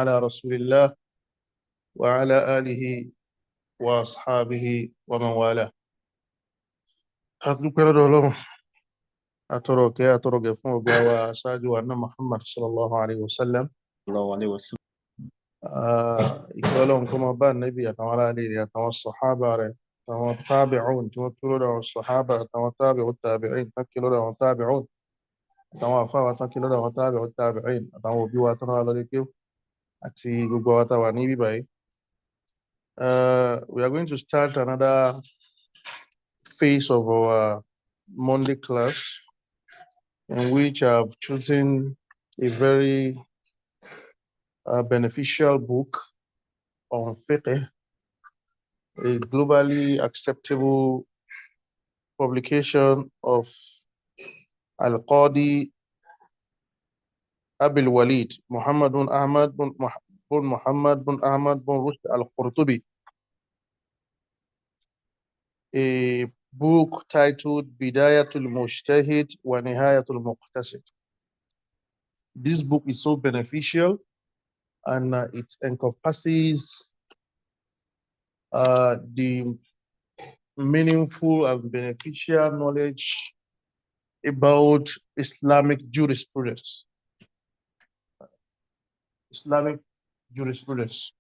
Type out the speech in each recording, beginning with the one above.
على رسول الله وعلى آله وأصحابه ومن والاه. أذكر الله أترك فوق وأساج وأن محمد صلى الله عليه وسلم إكوالهم كما بان النبي أتوالى عليه أتوالى الصحابة أتوالى التابعون توكلوا له الصحابة أتوالى تابع التابعين تكلوا له التابعون أتوالى فاوى تكلوا له تابع التابعين أتوالى بيواتنا على ذلك أتي غوغوة وانيبي باي. We are going to start another phase of our Monday class in which I've chosen a very beneficial book on fiqh, a globally acceptable publication of Al-Qadi Abil Walid, Muhammad bin Ahmad bin Muhammad bin Ahmad bin Rushd Al-Qurtubi, a book titled Bidayatul Mujtahid wa Nihayatul Muqtasid. This book is so beneficial and it encompasses the meaningful and beneficial knowledge about Islamic jurisprudence. Islamic jurisprudence.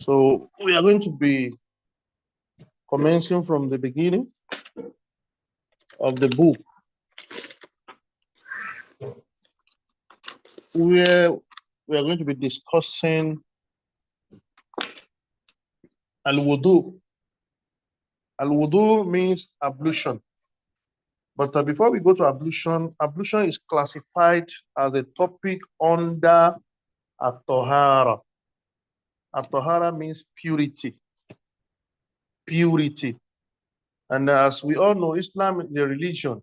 So we are going to be commencing from the beginning of the book, where we are going to be discussing al-wudu. Al-wudu means ablution. But before we go to ablution, ablution is classified as a topic under at-tahara. At-tahara means purity. Purity. And as we all know, Islam is a religion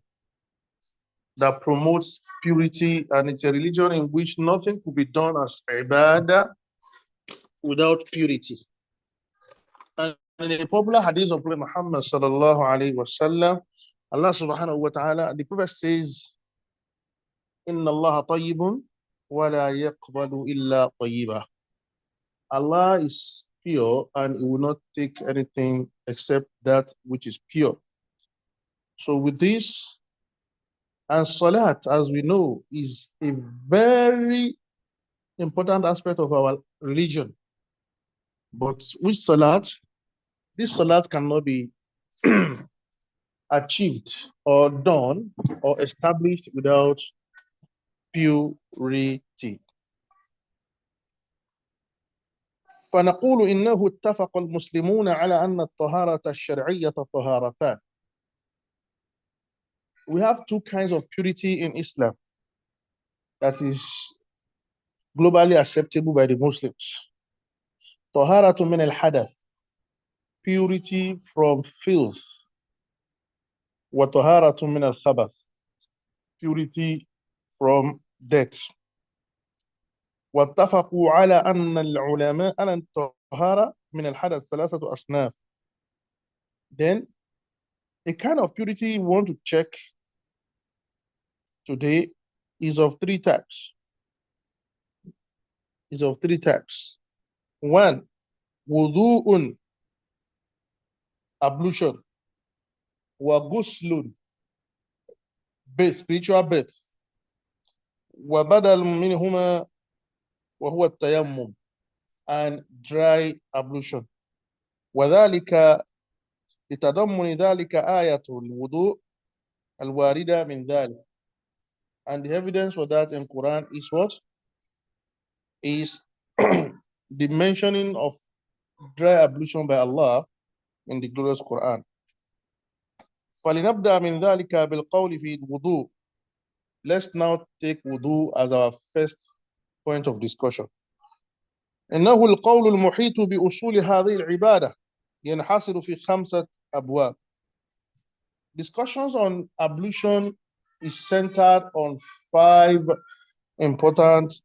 that promotes purity, and it's a religion in which nothing could be done as ibadah without purity. And in a popular hadith of Prophet Muhammad sallallahu alaihi wasallam, Allah subhanahu wa ta'ala, the Prophet says, Inna Allah tayyibun wa la yaqbalu illa tayyiba. Allah is pure and He will not take anything except that which is pure. So with this, and salat, as we know, is a very important aspect of our religion. But with salat, this salat cannot be achieved or done or established without purity. فنقول إنه اتفق المسلمون على أن الطهارة الشرعية طهارتان. We have two kinds of purity in Islam that is globally acceptable by the Muslims. طهارة من الحدث, purity from filth. وطهارة من الخبث, purity from death. واتفقوا على أن العلماء أن الطهارة من الحدث ثلاثة أصناف. Then, a kind of purity we want to check today is of three types. One, wudu'un, ablution. Wa guslun, bath, spiritual bath. Wa badal minhuma wa huwa tayammum, and dry ablution. Wa dhalika لتضمن ذلك آية الوضوء الواردة من ذلك. And the evidence for that in Quran is what? Is the mentioning of dry ablution by Allah in the glorious Quran. فلنبدأ من ذلك بالقول في الوضوء. Let's now take wudu as our first point of discussion. إنه القول المحيط بأصول هذه العبادة ينحصر في 5 أبواب. Discussions on ablution is centered on 5 important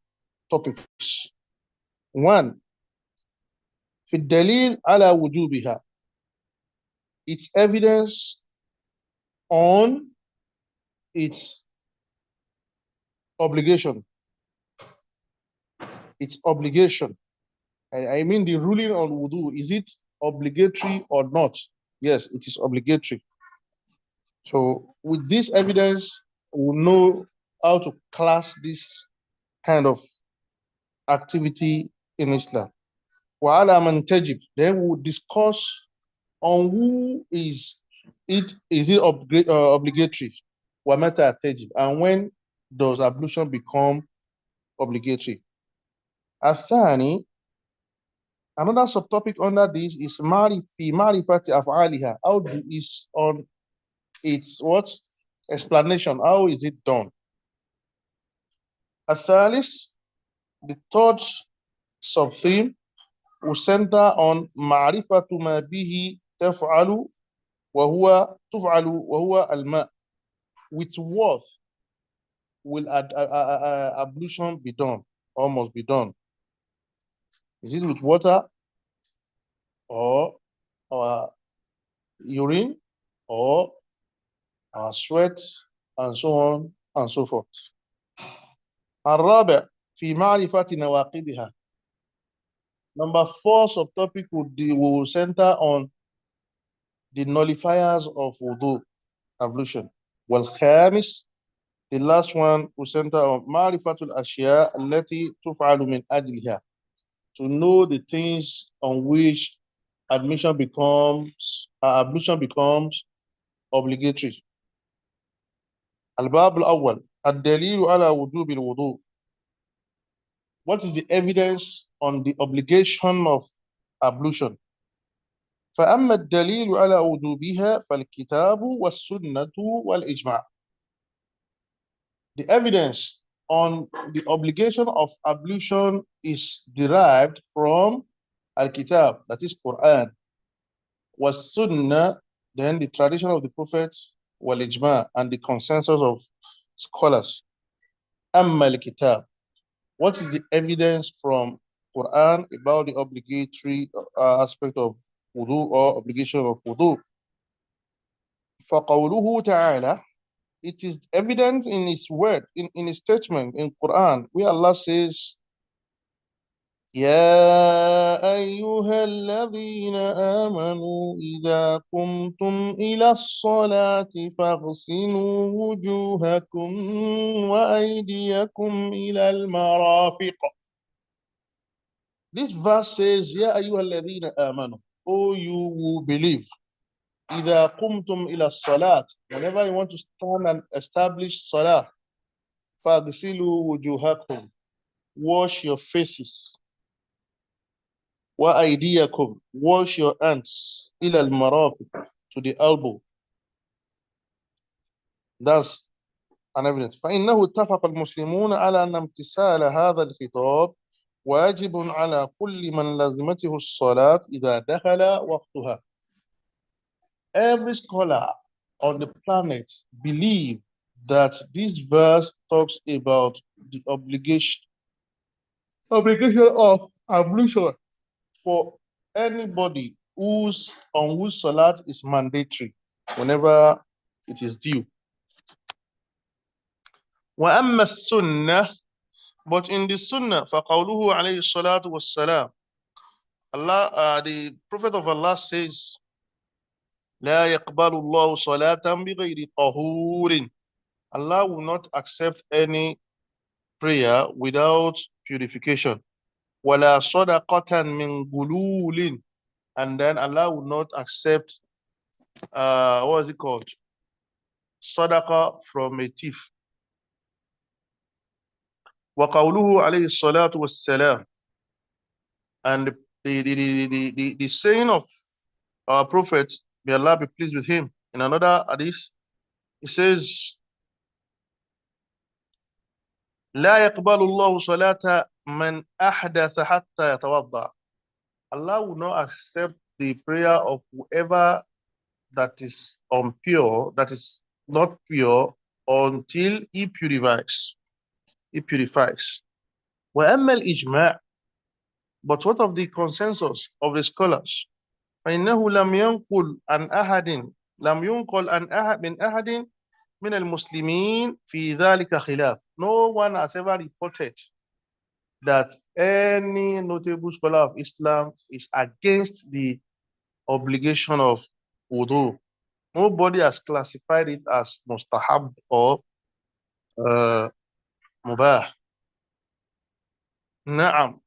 topics. 1, في الدليل على وجوبها, its evidence on its obligation. its obligation. I mean the ruling on wudu, is it obligatory or not? Yes, it is obligatory. So with this evidence, we'll know how to class this kind of activity in Islam. وعلى من تجب. Then we'll discuss on who is it obligatory, ومتى تجب, and when does ablution become obligatory. الثاني, another subtopic under this is في معرفة أفعالها. How is on its what explanation? How is it done? الثالث, the third sub-theme will center on معرفة ما به تفعل وهو الماء. With what will ablution be done or must be done? Is it with water or urine or sweat and so on and so forth? الرابع في معرفة نواقضها. Number 4 subtopic will center on the nullifiers of wudu, ablution. والخامس, the last one will center on معرفة الأشياء التي تفعل من أجلها, to know the things on which ablution becomes obligatory. الباب الأول, الدليل على وجوب الوضوء. What is the evidence on the obligation of ablution? فأما الدليل على وجوبها فالكتاب والسنة والإجماع. The evidence on the obligation of ablution is derived from Al-Kitab, that is Quran, was Sunnah, then the tradition of the prophets, wal ijma, and the consensus of scholars. Amma al-Kitab, what is the evidence from Quran about the obligatory aspect of wudu or obligation of wudu? فَقَوْلُهُ تَعَالَى, it is evident in his word, in his statement in Quran, where Allah says, يا أيها الذين آمنوا إذا قمتم إلى الصلاة فاغسلوا وجوهكم وأيديكم إلى المرافق. This verse says, يا أيها الذين آمنوا, O you who believe, إذا قمتم إلى الصلاة, whenever you want to stand and establish salah, فاغسلوا وجوهكم, wash your faces, وأيديكم, wash your hands, إلى المرافق, to the elbow. That's an evidence. فإنه اتفق المسلمون على أن امتثال هذا الخطاب واجب على كل من لزمته الصلاة إذا دخل وقتها. Every scholar on the planet believe that this verse talks about the obligation of ablution for anybody on whose salat is mandatory whenever it is due. وأما السنة, but in the sunnah, فقوله عليه الصلاة والسلام, Allah, the Prophet of Allah says, لا يقبل الله صلاة بغير طهور. Allah will not accept any prayer without purification. ولا صدقة من غلول, and then Allah will not accept what is it called? Sadaqah from a thief. وقوله عليه الصلاة والسلام, and the saying of our Prophet, may Allah be pleased with him, in another hadith, he says, لا يقبل الله صلاة من أحدث حتى يتوضأ. Allah will not accept the prayer of whoever that is impure, that is not pure, until he purifies. وأما الإجماع, but what of the consensus of the scholars? فإنه لم ينقل عن أحد من أحد من المسلمين في ذلك خلاف. No one has ever reported that any notable scholar of Islam is against the obligation of wudu. Nobody has classified it as mustahab or mubah. نعم.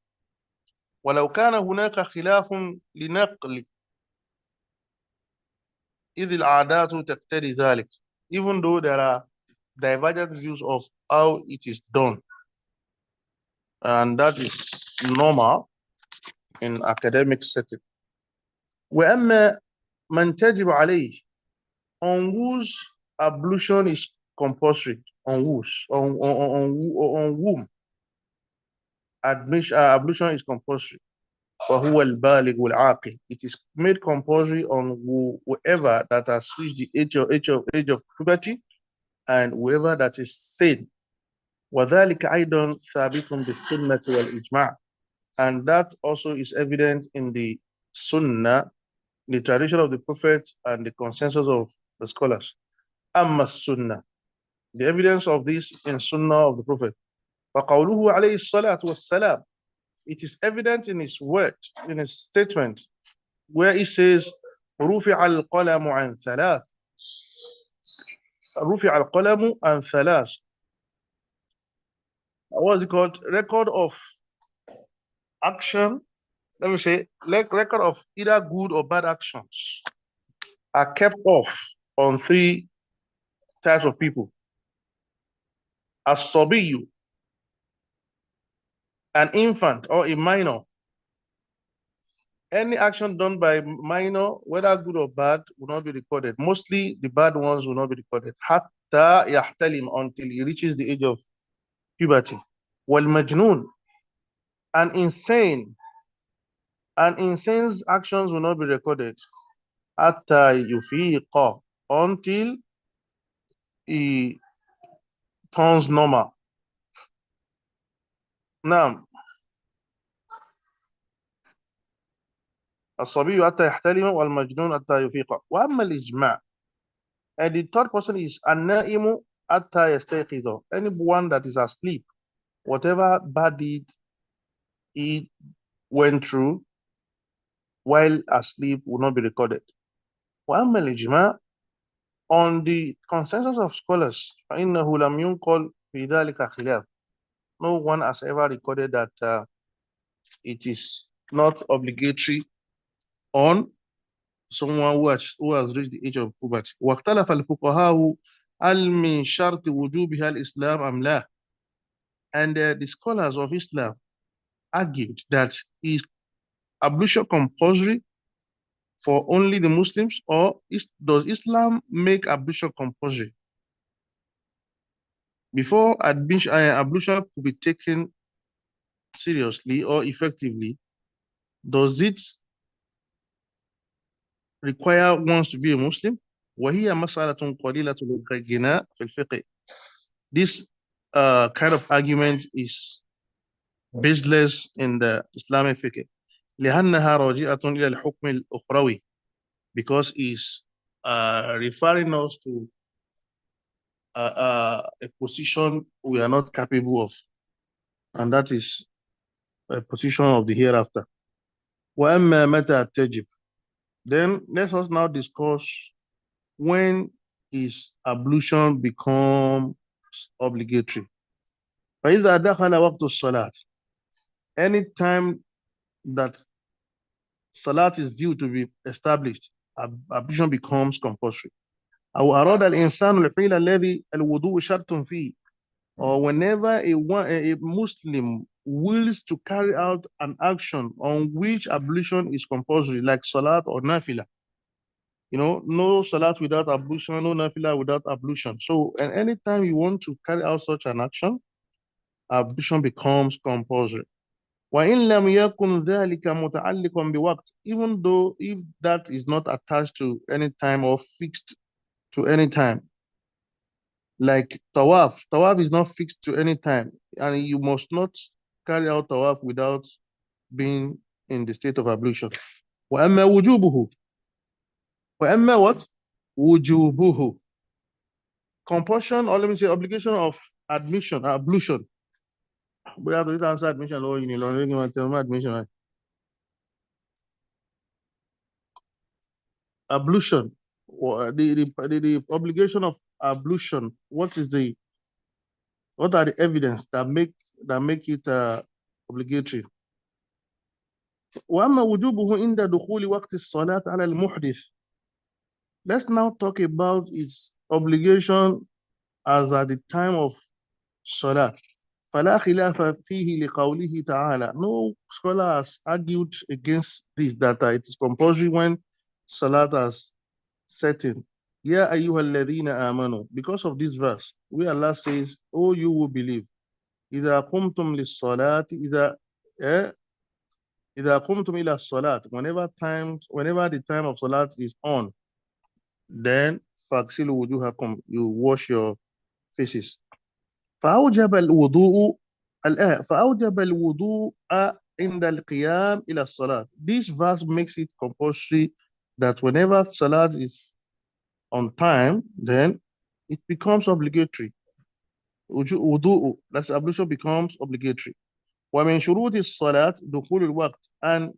ولو كان هناك خلاف لنقل إذ العادات تقتضي ذلك. Even though there are divergent views of how it is done, and that is normal in academic setting. وأما من تجب عليه, on whose ablution is compulsory, on whom ablution is compulsory, فهو البالغ والعاقل. It is made compulsory on whoever that has reached the age of puberty and whoever that is sane. وذلك أيضا ثابت بالسنة والإجماع. And that also is evident in the Sunnah, the tradition of the Prophet, and the consensus of the scholars. Amma Sunnah, the evidence of this in Sunnah of the Prophet. فقوله عليه الصلاة والسلام, it is evident in his word, in his statement, where he says, رفع القلم عن ثلاث. رفع القلم عن ثلاث. What is it called? Record of action. Let me say, record of either good or bad actions are kept off on three types of people. As-sabiyu, an infant or a minor. Any action done by minor, whether good or bad, will not be recorded. Mostly the bad ones will not be recorded. Hatta yahtalim, until he reaches the age of puberty. Wal majnun, an insane. An insane's actions will not be recorded. Hatta yufiqa, until he turns normal. Now, الصبي حتى يحتلم والمجنون حتى يفيق. وأما الإجماع, and the third person is النائم حتى يستيقظ. Anyone that is asleep, whatever bad deed he went through while asleep will not be recorded. وأما الإجماع, on the consensus of scholars, فإنه لم ينقل في ذلك خلاف. No one has ever recorded that it is not obligatory on someone who has reached the age of puberty. واختلف الفقهاء هل من شرط وجوبها الإسلام أم لا. And the scholars of Islam argued that is ablution compulsory for only the Muslims, or does Islam make ablution compulsory? Before ablution could be taken seriously or effectively, does it require ones to be a Muslim? وهي مسألة قليلة الغناء في الفقه. This kind of argument is baseless in the Islamic fiqh. لأنها راجعة إلى الحكم الأخروي, because it's referring us to a position we are not capable of, and that is a position of the hereafter. وأما متى تجب. Then let us now discuss when is ablution becomes obligatory. فإذا دخل وقت الصلاة, anytime that salat is due to be established, ablution becomes compulsory. أو أراد الإنسان الفعل الذي الوضوء شرط فيه, or whenever a Muslim wills to carry out an action on which ablution is compulsory, like salat or nafila. You know, no salat without ablution, no nafila without ablution. So, and anytime you want to carry out such an action, ablution becomes compulsory. وإن لم يكن ذلك متعلقا بوقت, even though if that is not attached to any time or fixed to any time. Like tawaf. Tawaf is not fixed to any time, and you must not carry out tawaf without being in the state of ablution. وأما وجوبه. وأما what? وجوبه. Compulsion, or let me say obligation of ablution. We have to answer admission or you know, admission. Ablution. The obligation of ablution. What are the evidence that make it obligatory? وأما وجوبه عند دخول وقت الصلاة على المحدث. Let's now talk about its obligation as at the time of Salah. فلا خلاف فيه لقوله تعالى. No scholar has argued against this, that it is compulsory when Salat has set in. يا أيها الذين آمنوا. Because of this verse, where Allah says, "Oh, you will believe. إذا قمتم للصلاة إذا قمتم إلى الصلاة." Whenever the time of Salat is on, then فاغسلوا وجوهكم. You wash your faces. فأوجب الوضوء عند القيام إلى الصلاة. This verse makes it compulsory that whenever Salat is on time, then it becomes obligatory. Wudu'u, that's ablution, becomes obligatory. ومن شروط الصلاة دخول الوقت. And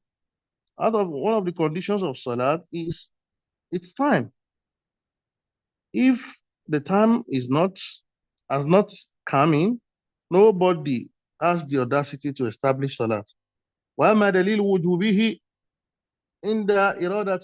one of the conditions of Salat is its time. If the time has not come in, nobody has the audacity to establish Salat. وأما دليل وجوبه عند إرادة